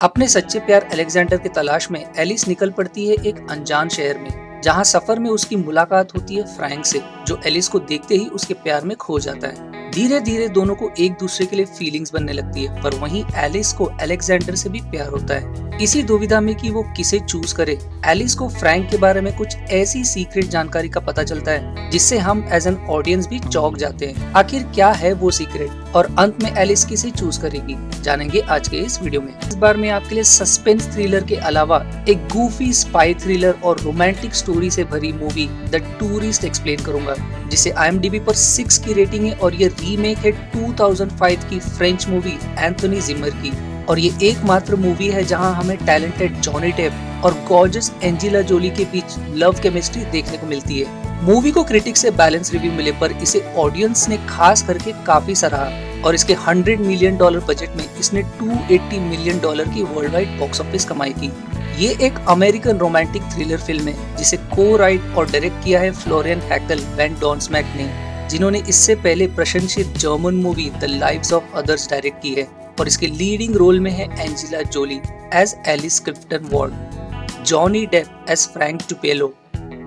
अपने सच्चे प्यार अलेक्जेंडर की तलाश में एलिस निकल पड़ती है एक अनजान शहर में, जहां सफर में उसकी मुलाकात होती है फ्रैंक से, जो एलिस को देखते ही उसके प्यार में खो जाता है। धीरे धीरे दोनों को एक दूसरे के लिए फीलिंग्स बनने लगती है, पर वहीं एलिस को अलेक्जेंडर से भी प्यार होता है। इसी दुविधा में कि वो किसे चूज करे, एलिस को फ्रैंक के बारे में कुछ ऐसी सीक्रेट जानकारी का पता चलता है जिससे हम एज एन ऑडियंस भी चौंक जाते हैं। आखिर क्या है वो सीक्रेट और अंत में एलिस किसे चूज करेगी, जानेंगे आज के इस वीडियो में। इस बार मैं आपके लिए सस्पेंस थ्रिलर के अलावा एक गूफी स्पाई थ्रिलर और रोमांटिक स्टोरी से भरी मूवी द टूरिस्ट एक्सप्लेन करूंगा, जिसे IMDb पर 6 की रेटिंग है और ये रीमेक है 2005 की फ्रेंच मूवी एंथोनी जिमर की। और ये एकमात्र मूवी है जहां हमें टैलेंटेड जॉनी डेप और गॉर्जियस एंजेला जोली के बीच लव केमिस्ट्री देखने को मिलती है। मूवी को क्रिटिक्स से बैलेंस रिव्यू मिले, पर इसे ऑडियंस ने खास करके काफी सराहा और इसके $100 मिलियन बजट में इसने $280 मिलियन की वर्ल्ड वाइड बॉक्स ऑफिस कमाई की। ये एक अमेरिकन रोमांटिक थ्रिलर फिल्म है जिसे को राइट और डायरेक्ट किया है फ्लोरियन हैकल वैन डॉन्समैक ने, जिन्होंने इससे पहले प्रशंसित German movie the lives of others direct की है। और इसके लीडिंग रोल में है Angela Jolie as Alice Clifton Ward, Johnny Depp as Frank Tupelo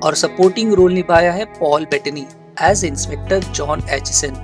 और सपोर्टिंग रोल निभाया है Paul Bettany as inspector John Atchison,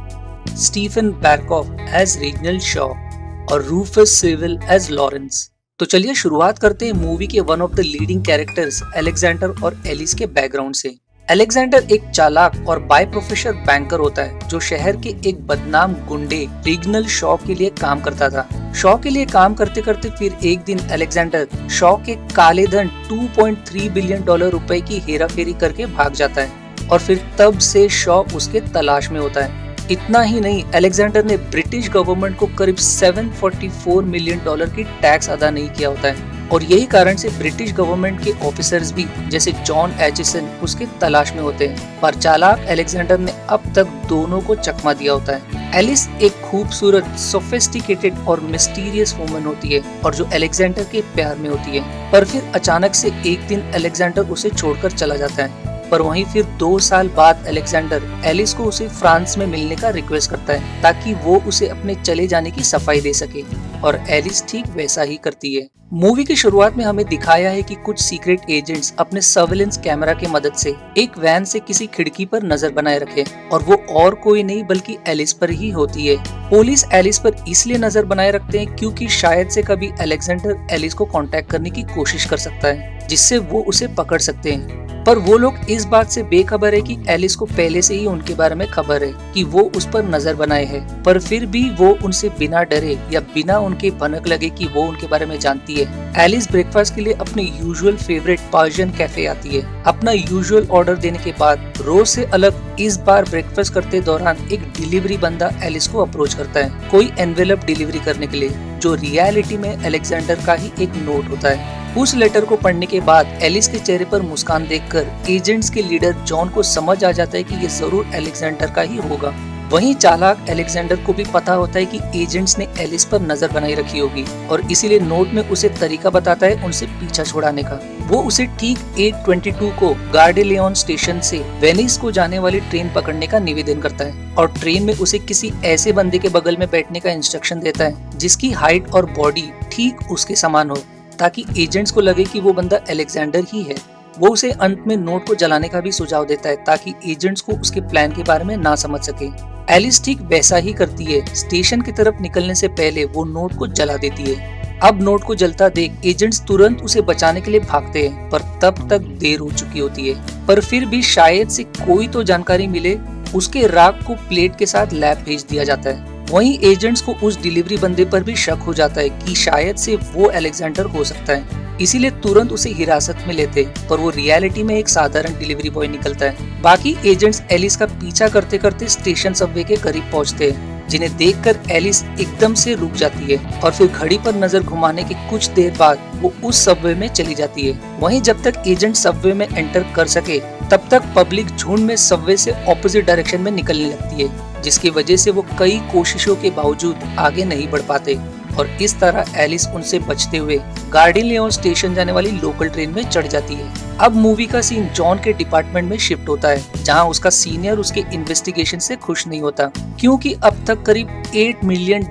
Stephen Berkoff as Reginald Shaw और रूफस सिविल एज लॉरेंस। तो चलिए शुरुआत करते हैं मूवी के one of the leading characters Alexander और एलिस के बैकग्राउंड से। अलेक्जेंडर एक चालाक और बाय प्रोफेशन बैंकर होता है जो शहर के एक बदनाम गुंडे रीजनल शॉ के लिए काम करता था। शॉ के लिए काम करते करते फिर एक दिन अलेक्जेंडर शॉ के काले धन $2.3 बिलियन रुपए की हेराफेरी करके भाग जाता है और फिर तब से शॉ उसके तलाश में होता है। इतना ही नहीं, अलेक्जेंडर ने ब्रिटिश गवर्नमेंट को करीब $744 मिलियन की टैक्स अदा नहीं किया होता है और यही कारण से ब्रिटिश गवर्नमेंट के ऑफिसर्स भी जैसे जॉन एचिसन उसके तलाश में होते हैं। पर चालाक अलेक्जेंडर ने अब तक दोनों को चकमा दिया होता है। एलिस एक खूबसूरत, सोफिस्टिकेटेड और मिस्टीरियस वुमन होती है और जो अलेक्जेंडर के प्यार में होती है, पर फिर अचानक से एक दिन अलेक्जेंडर उसे छोड़कर चला जाता है। पर वहीं फिर 2 साल बाद अलेक्जेंडर एलिस को उसे फ्रांस में मिलने का रिक्वेस्ट करता है ताकि वो उसे अपने चले जाने की सफाई दे सके और एलिस ठीक वैसा ही करती है। मूवी की शुरुआत में हमें दिखाया है कि कुछ सीक्रेट एजेंट्स अपने सर्वेलेंस कैमरा की मदद से एक वैन से किसी खिड़की पर नजर बनाए रखे और वो और कोई नहीं बल्कि एलिस पर ही होती है। पुलिस एलिस पर इसलिए नजर बनाए रखते हैं क्योंकि शायद से कभी अलेक्जेंडर एलिस को कांटेक्ट करने की कोशिश कर सकता है जिससे वो उसे पकड़ सकते हैं। पर वो लोग इस बात से बेखबर है कि एलिस को पहले से ही उनके बारे में खबर है कि वो उस पर नजर बनाए है, पर फिर भी वो उनसे बिना डरे या बिना उनके भनक लगे कि वो उनके बारे में जानती है। एलिस ब्रेकफास्ट के लिए अपने यूजुअल फेवरेट पर्शियन कैफे आती है। अपना यूजुअल ऑर्डर देने के बाद रोज से अलग इस बार ब्रेकफास्ट करते दौरान एक डिलीवरी बंदा एलिस को अप्रोच करता है, कोई एनवेलप डिलीवरी करने के लिए, जो रियलिटी में अलेक्जेंडर का ही एक नोट होता है। उस लेटर को पढ़ने के बाद एलिस के चेहरे पर मुस्कान देखकर एजेंट्स के लीडर जॉन को समझ आ जाता है कि ये जरूर अलेक्जेंडर का ही होगा। वहीं चालाक अलेक्जेंडर को भी पता होता है कि एजेंट्स ने एलिस पर नजर बनाई रखी होगी और इसीलिए नोट में उसे तरीका बताता है उनसे पीछा छुड़ाने का। वो उसे ठीक 8:22 को गार्डेलियन स्टेशन से वेनिस को जाने वाली ट्रेन पकड़ने का निवेदन करता है और ट्रेन में उसे किसी ऐसे बंदे के बगल में बैठने का इंस्ट्रक्शन देता है जिसकी हाइट और बॉडी ठीक उसके समान हो, ताकि एजेंट्स को लगे कि वो बंदा अलेक्जेंडर ही है। वो उसे अंत में नोट को जलाने का भी सुझाव देता है ताकि एजेंट्स को उसके प्लान के बारे में ना समझ सके। एलिस ठीक वैसा ही करती है। स्टेशन की तरफ निकलने से पहले वो नोट को जला देती है। अब नोट को जलता देख एजेंट्स तुरंत उसे बचाने के लिए भागते हैं, पर तब तक देर हो चुकी होती है। पर फिर भी शायद से कोई तो जानकारी मिले, उसके राख को प्लेट के साथ लैब भेज दिया जाता है। वहीं एजेंट्स को उस डिलीवरी बंदे पर भी शक हो जाता है कि शायद से वो अलेक्जेंडर हो सकता है, इसीलिए तुरंत उसे हिरासत में लेते, पर वो रियलिटी में एक साधारण डिलीवरी बॉय निकलता है। बाकी एजेंट्स एलिस का पीछा करते करते स्टेशन सबवे के करीब पहुंचते हैं, जिन्हें देखकर एलिस एकदम से रुक जाती है और फिर घड़ी पर नजर घुमाने के कुछ देर बाद वो उस सबवे में चली जाती है। वहीं जब तक एजेंट सबवे में एंटर कर सके तब तक पब्लिक झुंड में सबवे से ऑपोजिट डायरेक्शन में निकलने लगती है, जिसकी वजह से वो कई कोशिशों के बावजूद आगे नहीं बढ़ पाते। और इस तरह एलिस उनसे बचते हुए गार्डियन स्टेशन जाने वाली लोकल ट्रेन में चढ़ जाती है। अब मूवी का सीन जॉन के डिपार्टमेंट में शिफ्ट होता है, जहां उसका सीनियर उसके इन्वेस्टिगेशन से खुश नहीं होता, क्योंकि अब तक करीब $8 मिलियन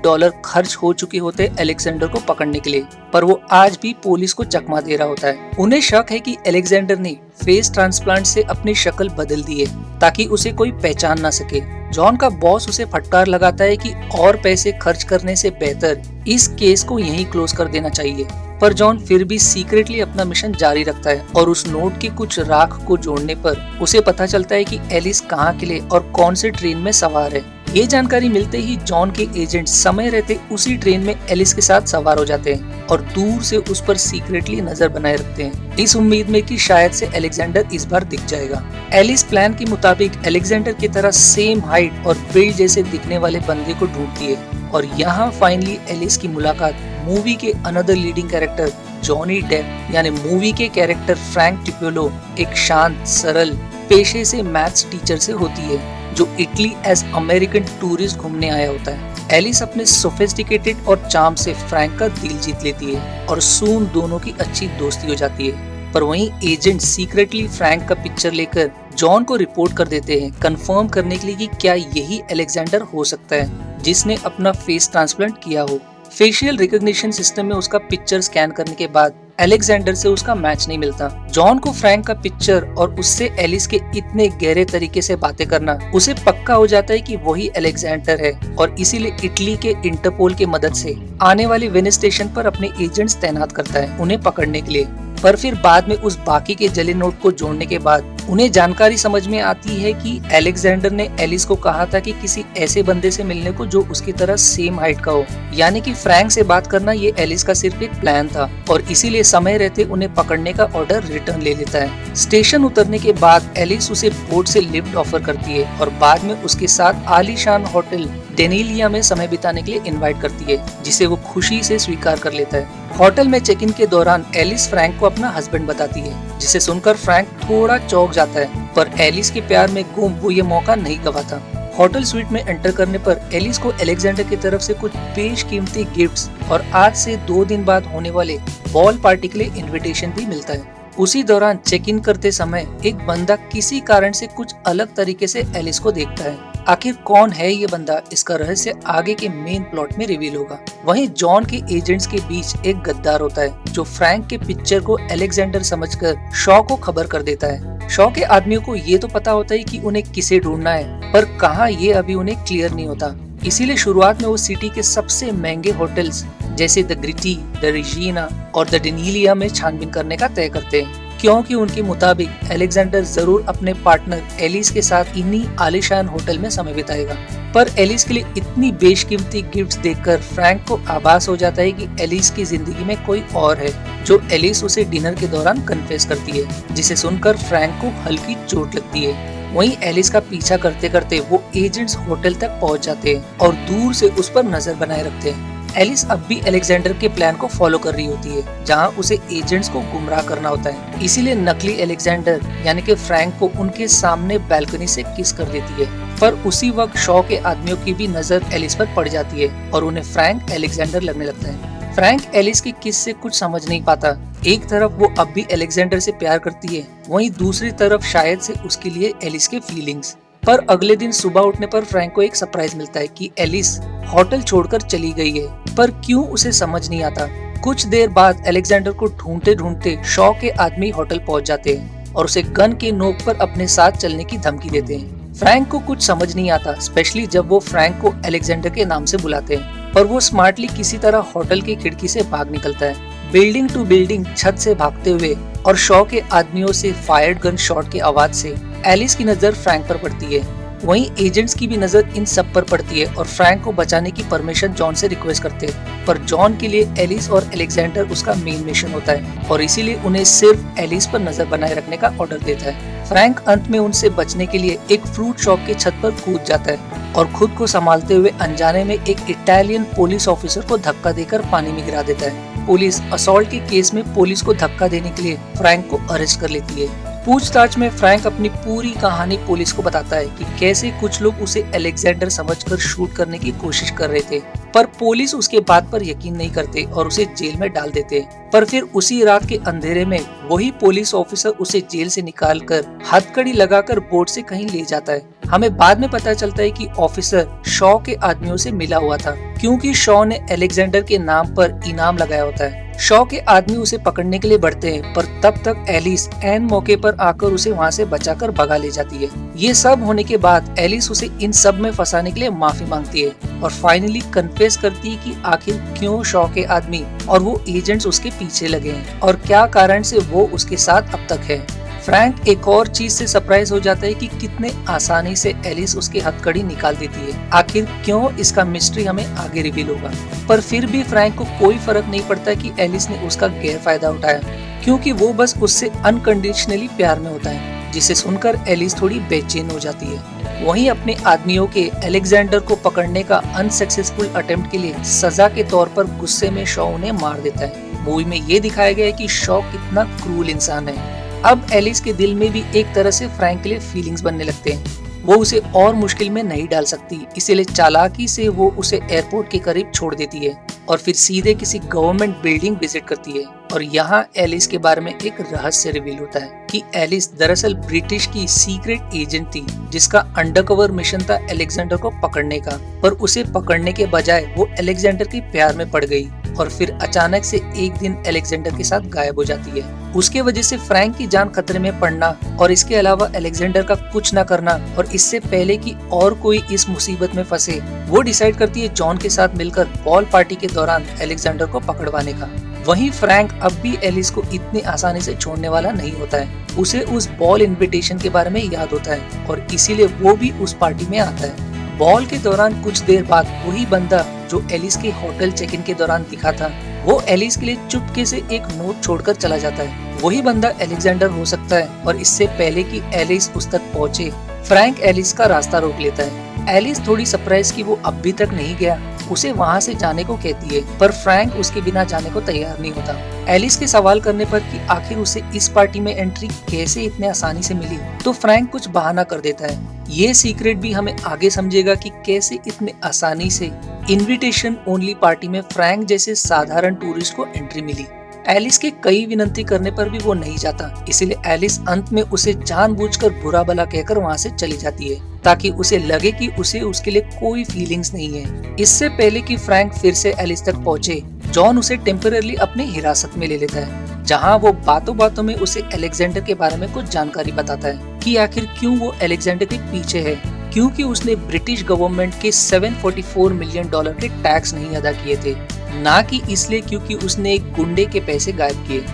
खर्च हो चुके होते अलेक्जेंडर को पकड़ने के लिए, पर वो आज भी पुलिस को चकमा दे रहा होता है। उन्हें शक है कि अलेक्जेंडर ने फेस ट्रांसप्लांट से अपनी शक्ल बदल दी है ताकि उसे कोई पहचान ना सके। जॉन का बॉस उसे फटकार लगाता है कि और पैसे खर्च करने से बेहतर इस केस को यहीं क्लोज कर देना चाहिए, पर जॉन फिर भी सीक्रेटली अपना मिशन जारी रखता है और उस नोट के कुछ राख को जोड़ने पर उसे पता चलता है कि एलिस कहाँ के लिए और कौन से ट्रेन में सवार है। ये जानकारी मिलते ही जॉन के एजेंट समय रहते उसी ट्रेन में एलिस के साथ सवार हो जाते हैं और दूर से उस पर सीक्रेटली नजर बनाए रखते हैं, इस उम्मीद में कि शायद से अलेक्जेंडर इस बार दिख जाएगा। एलिस प्लान के मुताबिक अलेक्जेंडर की तरह सेम हाइट और बिल्ड जैसे दिखने वाले बंदे को ढूंढती है और यहाँ फाइनली एलिस की मुलाकात मूवी के another leading character Johnny Depp यानी मूवी के कैरेक्टर फ्रैंक टिपोलो, एक शांत सरल पेशे से मैथ्स टीचर से होती है जो इटली एज अमेरिकन टूरिस्ट घूमने आया होता है। एलिस अपने सोफिस्टिकेटेड और चार्म से फ्रैंक का दिल जीत लेती है और सून दोनों की अच्छी दोस्ती हो जाती है। पर वहीं एजेंट सीक्रेटली फ्रैंक का पिक्चर लेकर जॉन को रिपोर्ट कर देते हैं, कंफर्म करने के लिए कि क्या यही अलेक्जेंडर हो सकता है जिसने अपना फेस ट्रांसप्लांट किया हो। फेशियल रिकॉग्निशन सिस्टम में उसका पिक्चर स्कैन करने के बाद अलेक्जेंडर से उसका मैच नहीं मिलता। जॉन को फ्रैंक का पिक्चर और उससे एलिस के इतने गहरे तरीके से बातें करना उसे पक्का हो जाता है कि वही अलेक्जेंडर है और इसीलिए इटली के इंटरपोल की मदद से आने वाली वेनिस स्टेशन पर अपने एजेंट्स तैनात करता है उन्हें पकड़ने के लिए। पर फिर बाद में उस बाकी के जले नोट को जोड़ने के बाद उन्हें जानकारी समझ में आती है कि अलेक्जेंडर ने एलिस को कहा था कि किसी ऐसे बंदे से मिलने को जो उसकी तरह सेम हाइट का हो, यानी कि फ्रैंक से बात करना ये एलिस का सिर्फ एक प्लान था और इसीलिए समय रहते उन्हें पकड़ने का ऑर्डर रिटर्न ले लेता है। स्टेशन उतरने के बाद एलिस उसे बोट से लिफ्ट ऑफर करती है और बाद में उसके साथ आलीशान होटल डेनिलिया में समय बिताने के लिए इनवाइट करती है, जिसे वो खुशी से स्वीकार कर लेता है। होटल में चेक इन के दौरान एलिस फ्रैंक को अपना हस्बैंड बताती है, जिसे सुनकर फ्रैंक थोड़ा चौंक जाता है, पर एलिस के प्यार में गुम वो ये मौका नहीं गवाता। होटल स्वीट में एंटर करने पर एलिस को अलेक्जेंडर की तरफ से कुछ बेशकीमती गिफ्ट्स और आज से 2 दिन बाद होने वाले बॉल पार्टी के लिए इनविटेशन भी मिलता है। उसी दौरान चेक इन करते समय एक बंदा किसी कारण से कुछ अलग तरीके से एलिस को देखता है। आखिर कौन है ये बंदा, इसका रहस्य आगे के मेन प्लॉट में रिवील होगा। वहीं जॉन के एजेंट्स के बीच एक गद्दार होता है जो फ्रैंक के पिक्चर को अलेक्जेंडर समझकर शॉ को खबर कर देता है। शॉ के आदमियों को ये तो पता होता है कि उन्हें किसे ढूंढना है, पर कहाँ ये अभी उन्हें क्लियर नहीं होता। इसीलिए शुरुआत में वो सिटी के सबसे महंगे होटल्स जैसे द ग्रिटी, द रेजिना और द डेनिलिया में छानबीन करने का तय करते हैं, क्योंकि उनके मुताबिक अलेक्जेंडर जरूर अपने पार्टनर एलिस के साथ इन्हीं आलीशान होटल में समय बिताएगा। पर एलिस के लिए इतनी बेशकीमती गिफ्ट्स देखकर फ्रैंक को आभास हो जाता है कि एलिस की जिंदगी में कोई और है, जो एलिस उसे डिनर के दौरान कन्फेस करती है, जिसे सुनकर फ्रैंक को हल्की चोट लगती है। वहीं एलिस का पीछा करते करते वो एजेंट्स होटल तक पहुंच जाते हैं और दूर से उस पर नजर बनाए रखते हैं। एलिस अब भी अलेक्जेंडर के प्लान को फॉलो कर रही होती है, जहां उसे एजेंट्स को गुमराह करना होता है। इसीलिए नकली अलेक्जेंडर यानी कि फ्रैंक को उनके सामने बैल्कनी से किस कर देती है। पर उसी वक्त शॉ के आदमियों की भी नजर एलिस पर पड़ जाती है और उन्हें फ्रैंक अलेक्जेंडर लगने लगता है। फ्रैंक एलिस की किस से कुछ समझ नहीं पाता। एक तरफ वो अब भी अलेक्जेंडर से प्यार करती है, वहीं दूसरी तरफ शायद से उसके लिए एलिस के फीलिंग्स। पर अगले दिन सुबह उठने पर फ्रैंक को एक सरप्राइज मिलता है कि एलिस होटल छोड़कर चली गई है, पर क्यों उसे समझ नहीं आता। कुछ देर बाद अलेक्जेंडर को ढूंढते ढूंढते शॉ के आदमी होटल पहुंच जाते हैं और उसे गन के नोक पर अपने साथ चलने की धमकी देते हैं। फ्रैंक को कुछ समझ नहीं आता, स्पेशली जब वो फ्रैंक को अलेक्जेंडर के नाम से बुलाते हैं, पर वो स्मार्टली किसी तरह होटल की खिड़की से भाग निकलता है, बिल्डिंग टू बिल्डिंग छत से भागते हुए। और शॉ के आदमियों से फायर्ड गन शॉट की आवाज से एलिस की नजर फ्रैंक पर पड़ती है। वहीं एजेंट्स की भी नजर इन सब पर पड़ती है और फ्रैंक को बचाने की परमिशन जॉन से रिक्वेस्ट करते हैं, पर जॉन के लिए एलिस और अलेक्जेंडर उसका मेन मिशन होता है और इसीलिए उन्हें सिर्फ एलिस पर नजर बनाए रखने का ऑर्डर देता है। फ्रैंक अंत में उनसे बचने के लिए एक फ्रूट शॉप के छत पर कूद जाता है और खुद को संभालते हुए अनजाने में एक इटालियन पुलिस ऑफिसर को धक्का देकर पानी में गिरा देता है। पुलिस असॉल्ट के केस में पुलिस को धक्का देने के लिए फ्रैंक को अरेस्ट कर लेती है। पूछताछ में फ्रैंक अपनी पूरी कहानी पुलिस को बताता है कि कैसे कुछ लोग उसे अलेक्जेंडर समझकर शूट करने की कोशिश कर रहे थे, पर पुलिस उसके बात पर यकीन नहीं करते और उसे जेल में डाल देते। पर फिर उसी रात के अंधेरे में वही पुलिस ऑफिसर उसे जेल से निकालकर हथकड़ी लगाकर बोट से कहीं ले जाता है। हमें बाद में पता चलता है कि ऑफिसर शॉ के आदमियों से मिला हुआ था, क्योंकि शॉ ने अलेक्जेंडर के नाम पर इनाम लगाया होता है। शॉ के आदमी उसे पकड़ने के लिए बढ़ते हैं, पर तब तक एलिस एन मौके पर आकर उसे वहां से बचाकर भगा ले जाती है। ये सब होने के बाद एलिस उसे इन सब में फंसाने के लिए माफी मांगती है और फाइनली कन्फेस करती है कि आखिर क्यों शॉ के आदमी और वो एजेंट्स उसके पीछे लगे हैं और क्या कारण से वो उसके साथ अब तक है। फ्रैंक एक और चीज से सरप्राइज हो जाता है कि कितने आसानी से एलिस उसकी हथकड़ी निकाल देती है। आखिर क्यों, इसका मिस्ट्री हमें आगे रिवील होगा। पर फिर भी फ्रैंक को कोई फर्क नहीं पड़ता कि एलिस ने उसका गैर फायदा उठाया, क्योंकि वो बस उससे अनकंडीशनली प्यार में होता है, जिसे सुनकर एलिस थोड़ी बेचैन हो जाती है। वहीं अपने आदमियों के अलेक्जेंडर को पकड़ने का अनसक्सेसफुल अटेम्प्ट के लिए सजा के तौर पर गुस्से में शॉ उन्हें मार देता है। मूवी में ये दिखाया गया है कि शॉ कितना क्रूल इंसान है। अब एलिस के दिल में भी एक तरह से फ्रैंक के लिए फीलिंग्स बनने लगते हैं। वो उसे और मुश्किल में नहीं डाल सकती, इसीलिए चालाकी से वो उसे एयरपोर्ट के करीब छोड़ देती है और फिर सीधे किसी गवर्नमेंट बिल्डिंग विजिट करती है। और यहाँ एलिस के बारे में एक रहस्य रिवील होता है कि एलिस दरअसल ब्रिटिश की सीक्रेट एजेंट थी, जिसका अंडरकवर मिशन था अलेक्जेंडर को पकड़ने का। पर उसे पकड़ने के बजाय वो अलेक्जेंडर के प्यार में पड़ गई और फिर अचानक से एक दिन अलेक्जेंडर के साथ गायब हो जाती है। उसके वजह से फ्रैंक की जान खतरे में पड़ना और इसके अलावा अलेक्जेंडर का कुछ न करना, और इससे पहले कि और कोई इस मुसीबत में फंसे, वो डिसाइड करती है जॉन के साथ मिलकर बॉल पार्टी के दौरान अलेक्जेंडर को पकड़वाने का। वहीं फ्रैंक अब भी एलिस को इतनी आसानी से छोड़ने वाला नहीं होता है। उसे उस बॉल इनविटेशन के बारे में याद होता है और इसीलिए वो भी उस पार्टी में आता है। बॉल के दौरान कुछ देर बाद वही बंदा जो एलिस के होटल चेक इन के दौरान दिखा था, वो एलिस के लिए चुपके से एक नोट छोड़कर चला जाता है। वही बंदा अलेक्जेंडर हो सकता है और इससे पहले कि एलिस उस तक पहुंचे, फ्रैंक एलिस का रास्ता रोक लेता है। एलिस थोड़ी सरप्राइज कि वो अब भी तक नहीं गया, उसे वहाँ से जाने को कहती है, पर फ्रैंक उसके बिना जाने को तैयार नहीं होता। एलिस के सवाल करने पर कि आखिर उसे इस पार्टी में एंट्री कैसे इतने आसानी से मिली, तो फ्रैंक कुछ बहाना कर देता है। ये सीक्रेट भी हमें आगे समझेगा कि कैसे इतने आसानी से इनविटेशन ओनली पार्टी में फ्रैंक जैसे साधारण टूरिस्ट को एंट्री मिली। एलिस के कई विनती करने पर भी वो नहीं जाता, इसीलिए एलिस अंत में उसे जानबूझकर बुरा भला कहकर वहाँ से चली जाती है, ताकि उसे लगे कि उसे उसके लिए कोई फीलिंग्स नहीं है। इससे पहले कि फ्रैंक फिर से एलिस तक पहुँचे, जॉन उसे टेम्पररी अपनी हिरासत में ले लेता है, जहाँ वो बातों बातों में उसे अलेक्जेंडर के बारे में कुछ जानकारी बताता है कि आखिर क्यों वो अलेक्जेंडर के पीछे है, क्योंकि उसने ब्रिटिश गवर्नमेंट के $744 मिलियन के टैक्स नहीं अदा किए थे, ना कि इसलिए क्योंकि उसने एक गुंडे के पैसे गायब किए।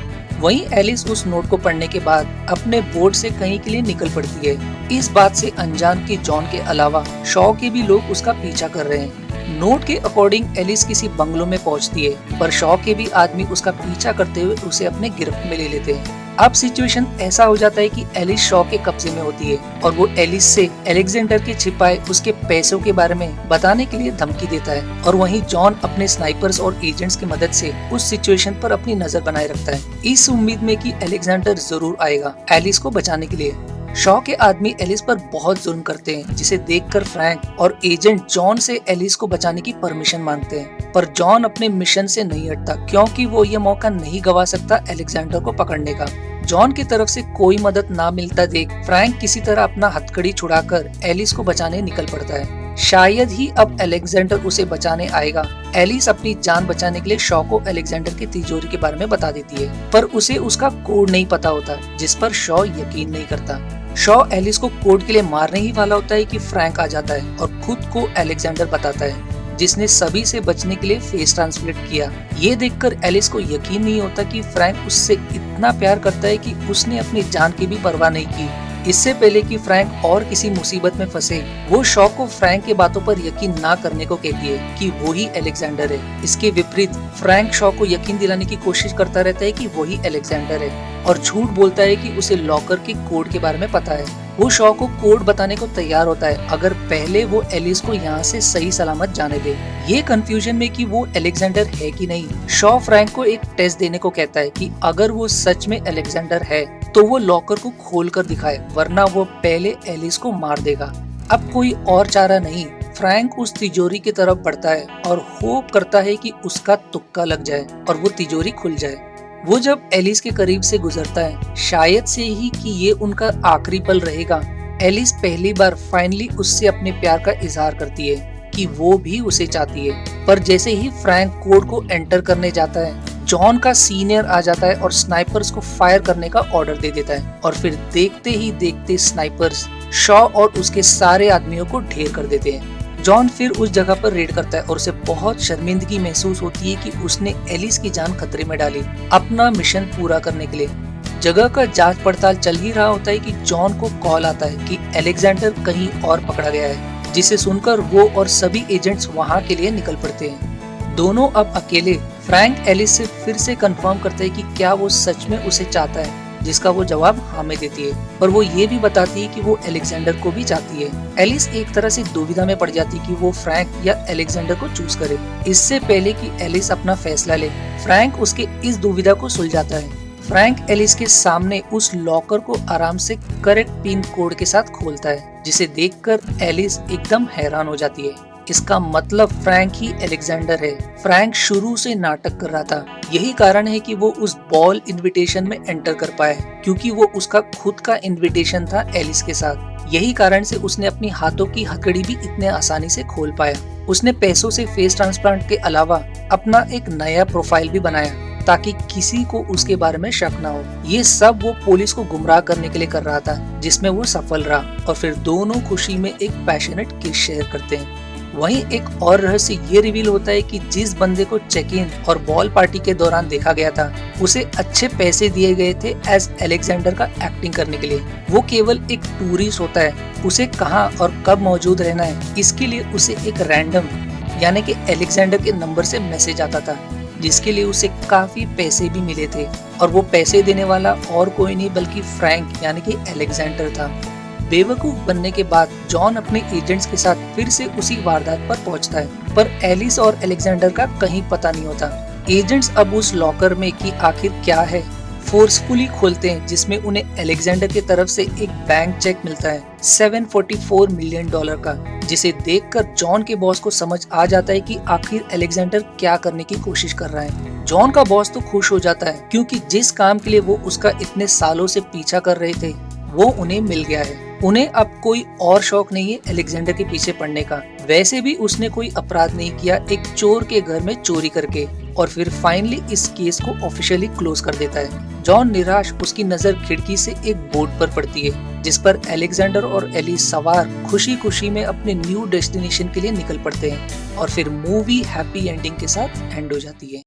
वहीं एलिस उस नोट को पढ़ने के बाद अपने बोट से कहीं के लिए निकल पड़ती है। इस बात से अनजान कि जॉन के अलावा शॉ के भी लोग उसका पीछा कर रहे हैं। नोट के अकॉर्डिंग एलिस किसी बंगलों में पहुंचती है, पर शॉ के भी आदमी उसका पीछा करते हुए उसे अपने गिरफ्त में ले लेते हैं। अब सिचुएशन ऐसा हो जाता है कि एलिस शॉ के कब्जे में होती है और वो एलिस से अलेक्जेंडर के छिपाए उसके पैसों के बारे में बताने के लिए धमकी देता है। और वहीं जॉन अपने स्नाइपर्स और एजेंट्स की मदद से उस सिचुएशन पर अपनी नजर बनाए रखता है, इस उम्मीद में कि अलेक्जेंडर जरूर आएगा एलिस को बचाने के लिए। शॉ के आदमी एलिस पर बहुत जुल्म करते हैं, जिसे देखकर फ्रैंक और एजेंट जॉन से एलिस को बचाने की परमिशन मांगते हैं, पर जॉन अपने मिशन से नहीं हटता, क्योंकि वो ये मौका नहीं गवा सकता अलेक्जेंडर को पकड़ने का। जॉन की तरफ से कोई मदद ना मिलता देख फ्रैंक किसी तरह अपना हथकड़ी छुड़ाकर एलिस को बचाने निकल पड़ता है। शायद ही अब अलेक्जेंडर उसे बचाने आएगा। एलिस अपनी जान बचाने के लिए शॉ को अलेक्जेंडर की तिजोरी के बारे में बता देती है, पर उसे उसका कोड नहीं पता होता, जिस पर शॉ यकीन नहीं करता। शॉ एलिस को कोड के लिए मारने ही वाला होता है कि फ्रैंक आ जाता है और खुद को अलेक्जेंडर बताता है, जिसने सभी से बचने के लिए फेस ट्रांसप्लेट किया। ये देखकर एलिस को यकीन नहीं होता कि फ्रैंक उससे इतना प्यार करता है कि उसने अपनी जान की भी परवाह नहीं की। इससे पहले कि फ्रैंक और किसी मुसीबत में फंसे, वो शॉ को फ्रैंक के बातों पर यकीन ना करने को कहती है कि वो ही अलेक्जेंडर है। इसके विपरीत फ्रैंक शॉ को यकीन दिलाने की कोशिश करता रहता है कि वही अलेक्जेंडर है और झूठ बोलता है कि उसे लॉकर के कोड के बारे में पता है। वो शॉ को कोड बताने को तैयार होता है अगर पहले वो एलिस को यहाँ से सही सलामत जाने दे। ये कंफ्यूजन में कि वो अलेक्जेंडर है कि नहीं, शॉ फ्रैंक को एक टेस्ट देने को कहता है कि अगर वो सच में अलेक्जेंडर है तो वो लॉकर को खोल कर दिखाए, वरना वो पहले एलिस को मार देगा। अब कोई और चारा नहीं, फ्रैंक उस तिजोरी की तरफ बढ़ता है और होप करता है कि उसका तुक्का लग जाए और वो तिजोरी खुल जाए। वो जब एलिस के करीब से गुजरता है, शायद से ही कि ये उनका आखिरी पल रहेगा, एलिस पहली बार फाइनली उससे अपने प्यार का इजहार करती है कि वो भी उसे चाहती है। पर जैसे ही फ्रैंक कोड को एंटर करने जाता है, जॉन का सीनियर आ जाता है और स्नाइपर्स को फायर करने का ऑर्डर दे देता है और फिर देखते ही देखते स्नाइपर्स शॉ और उसके सारे आदमियों को ढेर कर देते हैं। जॉन फिर उस जगह पर रेड करता है और उसे बहुत शर्मिंदगी महसूस होती है कि उसने एलिस की जान खतरे में डाली अपना मिशन पूरा करने के लिए। जगह का जांच पड़ताल चल ही रहा होता है कि जॉन को कॉल आता है कि अलेक्जेंडर कहीं और पकड़ा गया है, जिसे सुनकर वो और सभी एजेंट्स वहां के लिए निकल पड़ते हैं। दोनों अब अकेले। फ्रैंक एलिस से फिर से कंफर्म करता है कि क्या वो सच में उसे चाहता है, जिसका वो जवाब हाँ में देती है। पर वो ये भी बताती है कि वो अलेक्जेंडर को भी चाहती है। एलिस एक तरह से दुविधा में पड़ जाती है कि वो फ्रैंक या अलेक्जेंडर को चूज करे। इससे पहले कि एलिस अपना फैसला ले, फ्रैंक उसके इस दुविधा को सुलझाता है। फ्रैंक एलिस के सामने उस लॉकर को आराम से करेक्ट पिन कोड के साथ खोलता है, जिसे देखकर एलिस एकदम हैरान हो जाती है। इसका मतलब फ्रैंक ही अलेक्जेंडर है। फ्रैंक शुरू से नाटक कर रहा था, यही कारण है कि वो उस बॉल इनविटेशन में एंटर कर पाया, क्योंकि वो उसका खुद का इनविटेशन था एलिस के साथ। यही कारण से उसने अपनी हाथों की हथकड़ी भी इतने आसानी से खोल पाया। उसने पैसों से फेस ट्रांसप्लांट के अलावा अपना एक नया प्रोफाइल भी बनाया ताकि किसी को उसके बारे में शक ना हो। ये सब वो पुलिस को गुमराह करने के लिए कर रहा था, जिसमें वो सफल रहा और फिर दोनों खुशी में एक पैशनेट किस शेयर करते हैं। वहीं एक और रहस्य ये रिवील होता है कि जिस बंदे को चेक इन और बॉल पार्टी के दौरान देखा गया था, उसे अच्छे पैसे दिए गए थे एज अलेक्जेंडर का एक्टिंग करने के लिए। वो केवल एक टूरिस्ट होता है, उसे कहाँ और कब मौजूद रहना है इसके लिए उसे एक रैंडम यानी कि अलेक्जेंडर के नंबर से मैसेज आता था, जिसके लिए उसे काफी पैसे भी मिले थे। और वो पैसे देने वाला और कोई नहीं बल्कि फ्रैंक यानी कि अलेक्जेंडर था। बेवकूफ बनने के बाद जॉन अपने एजेंट्स के साथ फिर से उसी वारदात पर पहुंचता है, पर एलिस और अलेक्जेंडर का कहीं पता नहीं होता। एजेंट्स अब उस लॉकर में कि आखिर क्या है फोर्सफुली खोलते हैं, जिसमें उन्हें अलेक्जेंडर की तरफ से एक बैंक चेक मिलता है $744 मिलियन का, जिसे देखकर जॉन के बॉस को समझ आ जाता है कि आखिर अलेक्जेंडर क्या करने की कोशिश कर रहा है। जॉन का बॉस तो खुश हो जाता है क्योंकि जिस काम के लिए वो उसका इतने सालों से पीछा कर रहे थे वो उन्हें मिल गया है। उन्हें अब कोई और शौक नहीं है अलेक्जेंडर के पीछे पड़ने का। वैसे भी उसने कोई अपराध नहीं किया एक चोर के घर में चोरी करके, और फिर फाइनली इस केस को ऑफिशियली क्लोज कर देता है। जॉन निराश, उसकी नजर खिड़की से एक बोर्ड पर पड़ती है जिस पर अलेक्जेंडर और एलिस सवार खुशी खुशी में अपने न्यू डेस्टिनेशन के लिए निकल पड़ते हैं और फिर मूवी हैप्पी एंडिंग के साथ एंड हो जाती है।